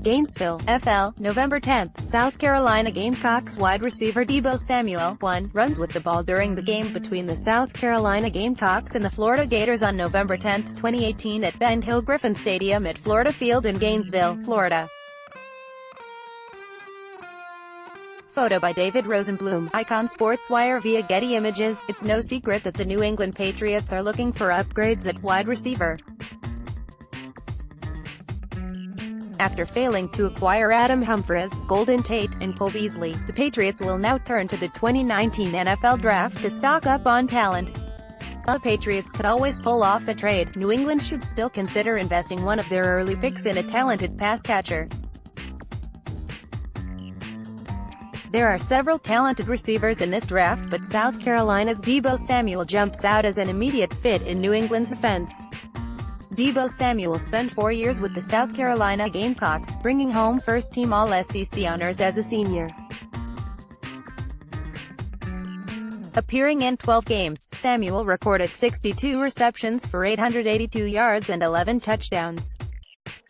Gainesville, FL, November 10. South Carolina Gamecocks wide receiver Deebo Samuel, 1, runs with the ball during the game between the South Carolina Gamecocks and the Florida Gators on November 10, 2018 at Ben Hill Griffin Stadium at Florida Field in Gainesville, Florida. Photo by David Rosenblum, Icon Sportswire via Getty Images. It's no secret that the New England Patriots are looking for upgrades at wide receiver. After failing to acquire Adam Humphries, Tate, and Cole Beasley, the Patriots will now turn to the 2019 NFL Draft to stock up on talent. While the Patriots could always pull off a trade, New England should still consider investing one of their early picks in a talented pass catcher. There are several talented receivers in this draft, but South Carolina's Deebo Samuel jumps out as an immediate fit in New England's offense. Deebo Samuel spent 4 years with the South Carolina Gamecocks, bringing home first-team All-SEC honors as a senior. Appearing in 12 games, Samuel recorded 62 receptions for 882 yards and 11 touchdowns.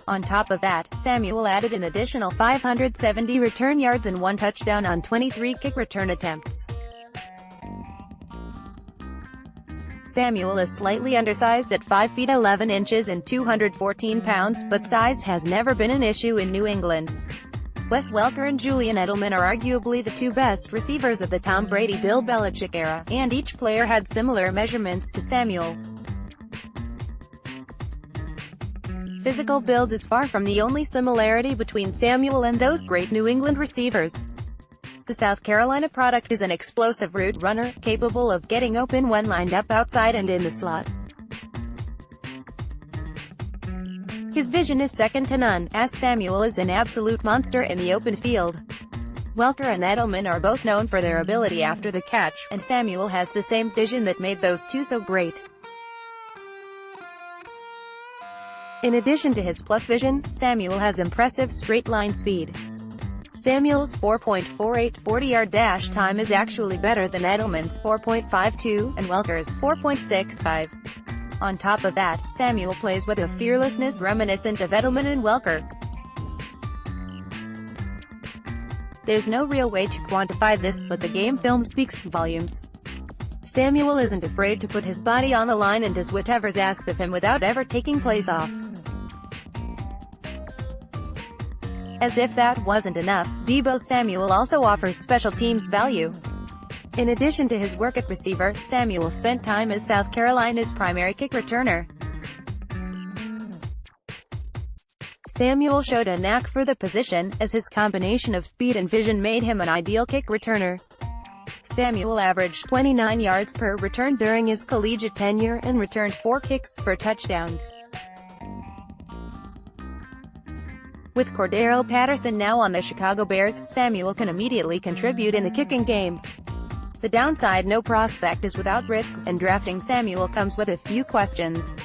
On top of that, Samuel added an additional 570 return yards and 1 touchdown on 23 kick return attempts. Samuel is slightly undersized at 5 feet 11 inches and 214 pounds, but size has never been an issue in New England. Wes Welker and Julian Edelman are arguably the two best receivers of the Tom Brady-Bill Belichick era, and each player had similar measurements to Samuel. Physical build is far from the only similarity between Samuel and those great New England receivers. The South Carolina product is an explosive route runner, capable of getting open when lined up outside and in the slot. His vision is second to none, as Samuel is an absolute monster in the open field. Welker and Edelman are both known for their ability after the catch, and Samuel has the same vision that made those two so great. In addition to his plus vision, Samuel has impressive straight-line speed. Samuel's 4.48 40-yard dash time is actually better than Edelman's 4.52, and Welker's 4.65. On top of that, Samuel plays with a fearlessness reminiscent of Edelman and Welker. There's no real way to quantify this, but the game film speaks volumes. Samuel isn't afraid to put his body on the line and does whatever's asked of him without ever taking plays off. As if that wasn't enough, Deebo Samuel also offers special teams value. In addition to his work at receiver, Samuel spent time as South Carolina's primary kick returner. Samuel showed a knack for the position, as his combination of speed and vision made him an ideal kick returner. Samuel averaged 29 yards per return during his collegiate tenure and returned 4 kicks for touchdowns. With Cordero Patterson now on the Chicago Bears, Samuel can immediately contribute in the kicking game. The downside: no prospect is without risk, and drafting Samuel comes with a few questions.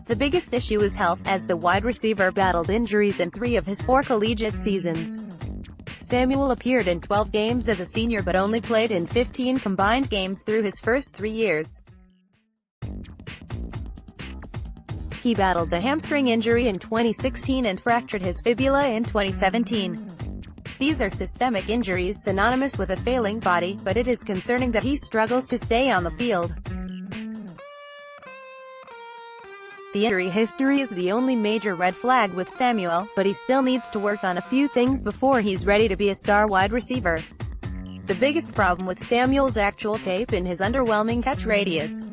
The biggest issue is health, as the wide receiver battled injuries in 3 of his 4 collegiate seasons. Samuel appeared in 12 games as a senior but only played in 15 combined games through his first 3 years. He battled the hamstring injury in 2016 and fractured his fibula in 2017. These are systemic injuries synonymous with a failing body, but it is concerning that he struggles to stay on the field. The injury history is the only major red flag with Samuel, but he still needs to work on a few things before he's ready to be a star wide receiver. The biggest problem with Samuel's actual tape is his underwhelming catch radius.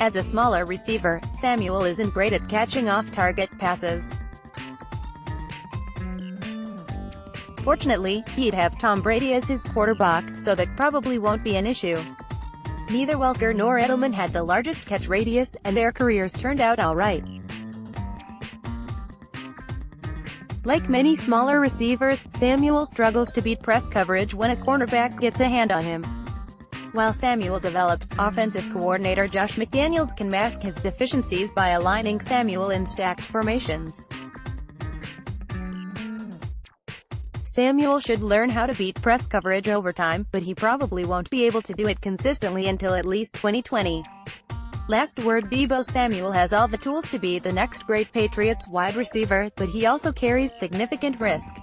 As a smaller receiver, Samuel isn't great at catching off-target passes. Fortunately, he'd have Tom Brady as his quarterback, so that probably won't be an issue. Neither Welker nor Edelman had the largest catch radius, and their careers turned out alright. Like many smaller receivers, Samuel struggles to beat press coverage when a cornerback gets a hand on him. While Samuel develops, offensive coordinator Josh McDaniels can mask his deficiencies by aligning Samuel in stacked formations. Samuel should learn how to beat press coverage over time, but he probably won't be able to do it consistently until at least 2020. Last word: Deebo Samuel has all the tools to be the next great Patriots wide receiver, but he also carries significant risk.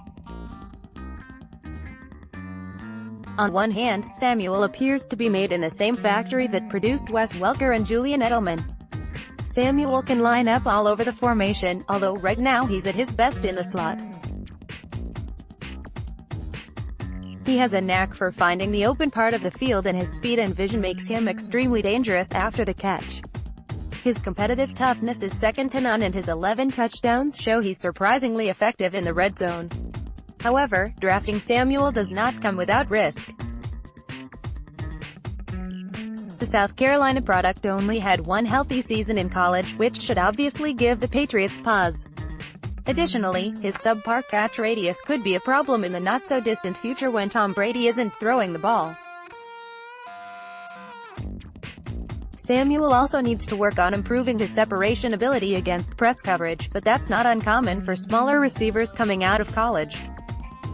On one hand, Samuel appears to be made in the same factory that produced Wes Welker and Julian Edelman. Samuel can line up all over the formation, although right now he's at his best in the slot. He has a knack for finding the open part of the field, and his speed and vision makes him extremely dangerous after the catch. His competitive toughness is second to none, and his 11 touchdowns show he's surprisingly effective in the red zone. However, drafting Samuel does not come without risk. The South Carolina product only had one healthy season in college, which should obviously give the Patriots pause. Additionally, his subpar catch radius could be a problem in the not-so-distant future when Tom Brady isn't throwing the ball. Samuel also needs to work on improving his separation ability against press coverage, but that's not uncommon for smaller receivers coming out of college.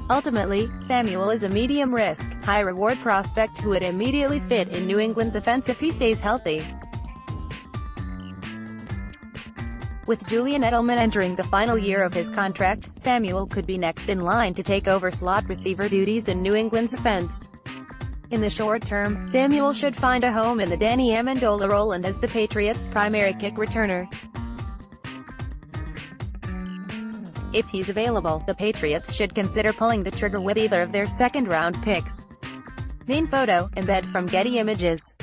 Ultimately, Samuel is a medium-risk, high-reward prospect who would immediately fit in New England's offense if he stays healthy. With Julian Edelman entering the final year of his contract, Samuel could be next in line to take over slot receiver duties in New England's offense. In the short term, Samuel should find a home in the Danny Amendola role and as the Patriots' primary kick returner. If he's available, the Patriots should consider pulling the trigger with either of their second-round picks. Main photo, embed from Getty Images.